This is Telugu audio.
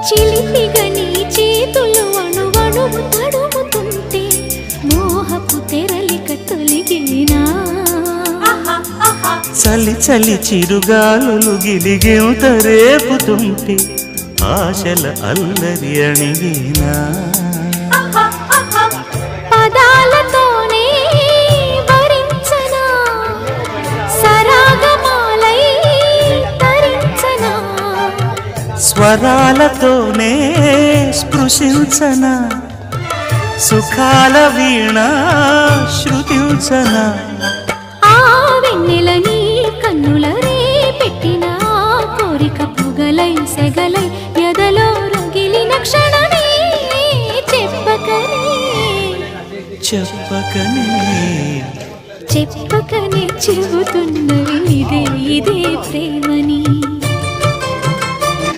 చిలిపిగా నీ చేతులు అణువణువు తడుముతుంటే మోహపు తెరలిక తొలిగినా చలి చలి చిరుగాలులు గిలిగింత రేపుతుంటే ఆశల అల్లరి అణిగినా పదాలతోనే వరించనా సరాగమాలై తరించనా స్వరాలతోనే స్పృశించనా సుఖాల వీణ శృతించనా ఆ వెన్నెల నీ కన్నుల రే పెట్టిన కోరిక పొగలై సెగలై ఎదలో రగిలిన క్షణమే చెప్పకనే చెప్పకనే చెప్పకనే చెబుతున్నవి ఇదే ఇదే ప్రేమని